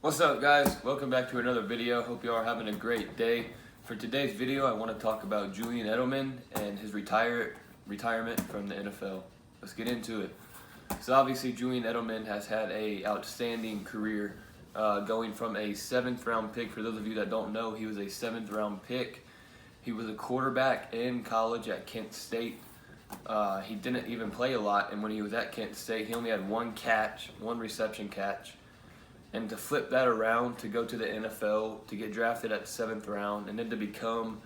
What's up, guys? Welcome back to another video. Hope you all are having a great day. For today's video, I want to talk about Julian Edelman and his retirement from the NFL. Let's get into it. So obviously Julian Edelman has had a outstanding career, going from a 7th round pick. For those of you that don't know, he was a 7th round pick. He was a quarterback in college at Kent State. He didn't even play a lot, and when he was at Kent State, he only had one reception catch. And to flip that around, to go to the NFL, to get drafted at the 7th round, and then to become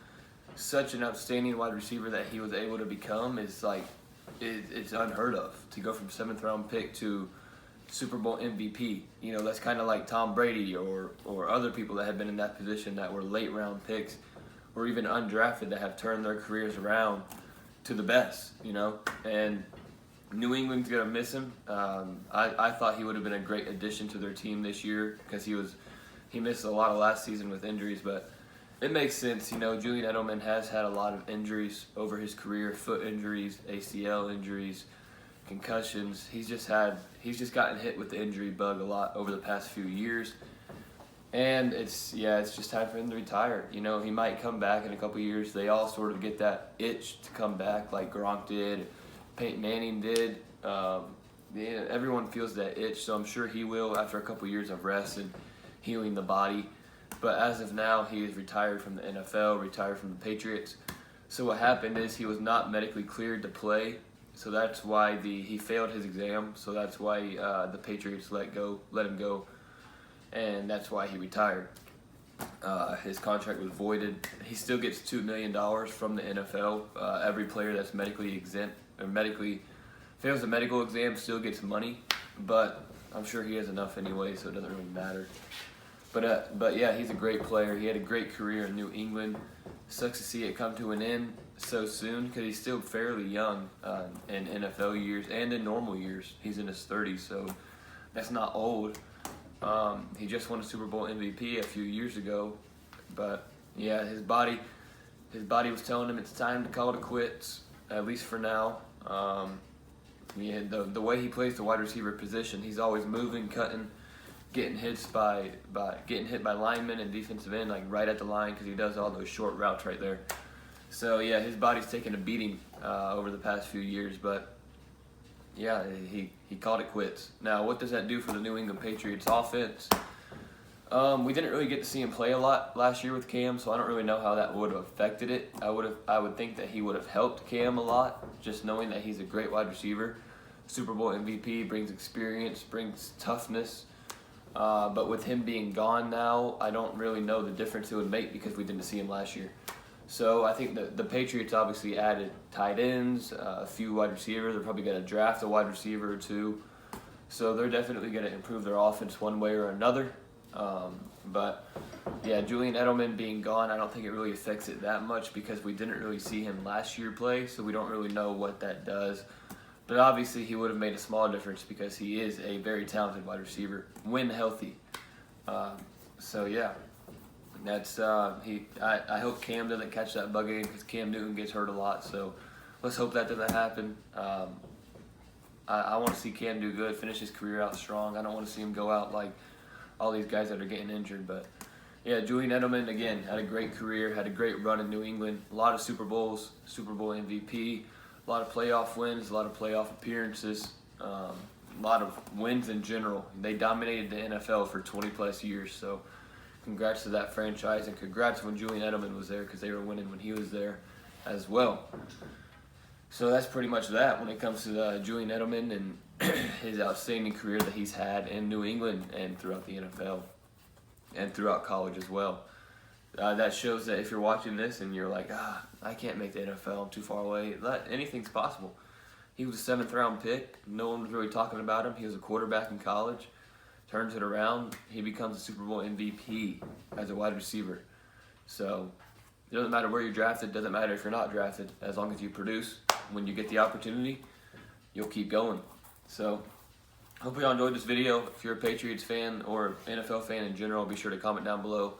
such an outstanding wide receiver that he was able to become is like, it's unheard of. To go from 7th round pick to Super Bowl MVP, you know, that's kind of like Tom Brady or other people that have been in that position that were late round picks or even undrafted that have turned their careers around to the best, you know. And New England's gonna miss him. I thought he would have been a great addition to their team this year because he missed a lot of last season with injuries, but it makes sense. You know, Julian Edelman has had a lot of injuries over his career: foot injuries, ACL injuries, concussions. He's just gotten hit with the injury bug a lot over the past few years, and it's just time for him to retire. You know, he might come back in a couple years. They all sort of get that itch to come back, like Gronk did. Peyton Manning did. Everyone feels that itch, so I'm sure he will after a couple years of rest and healing the body. But as of now, he is retired from the NFL, retired from the Patriots. So what happened is he was not medically cleared to play, so that's why he failed his exam. So that's why the Patriots let him go, and that's why he retired. His contract was voided. He still gets $2 million from the NFL. Every player that's medically exempt or medically fails the medical exam still gets money, but I'm sure he has enough anyway, so it doesn't really matter. But yeah, he's a great player. He had a great career in New England. Sucks to see it come to an end so soon because he's still fairly young in NFL years and in normal years. He's in his 30s, so that's not old. He just won a Super Bowl MVP a few years ago, but yeah, his body was telling him it's time to call it quits, at least for now. The way he plays the wide receiver position, he's always moving, cutting, getting hit by linemen and defensive end, like right at the line, because he does all those short routes right there. So yeah, his body's taken a beating over the past few years, but yeah, he called it quits. Now, what does that do for the New England Patriots offense? We didn't really get to see him play a lot last year with Cam, so I don't really know how that would have affected it. I would think that he would have helped Cam a lot, just knowing that he's a great wide receiver. Super Bowl MVP, brings experience, brings toughness. But with him being gone now, I don't really know the difference it would make because we didn't see him last year. So I think the Patriots obviously added tight ends, a few wide receivers. They're probably going to draft a wide receiver or two. So they're definitely going to improve their offense one way or another. But yeah, Julian Edelman being gone, I don't think it really affects it that much because we didn't really see him last year play, so we don't really know what that does. But obviously he would have made a small difference because he is a very talented wide receiver when healthy. So yeah, that's I hope Cam doesn't catch that bug again because Cam Newton gets hurt a lot. So let's hope that doesn't happen. I want to see Cam do good, finish his career out strong. I don't want to see him go out like all these guys that are getting injured. But yeah, Julian Edelman, again, had a great career, had a great run in New England, a lot of Super Bowls, Super Bowl MVP, a lot of playoff wins, a lot of playoff appearances, a lot of wins in general. They dominated the NFL for 20 plus years, so congrats to that franchise, and congrats when Julian Edelman was there because they were winning when he was there as well. So that's pretty much that when it comes to Julian Edelman and his outstanding career that he's had in New England and throughout the NFL and throughout college as well. That shows that if you're watching this and you're like, I can't make the NFL, I'm too far away, anything's possible. He was a 7th round pick. No one was really talking about him. He was a quarterback in college. Turns it around. He becomes a Super Bowl MVP as a wide receiver. So it doesn't matter where you're drafted. It doesn't matter if you're not drafted. As long as you produce, when you get the opportunity, you'll keep going. So hope you all enjoyed this video. If you're a Patriots fan or NFL fan in general, be sure to comment down below.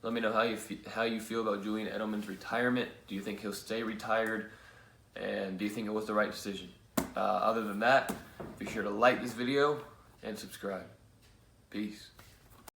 Let me know how you feel about Julian Edelman's retirement. Do you think he'll stay retired? And do you think it was the right decision? Other than that, be sure to like this video and subscribe. Peace.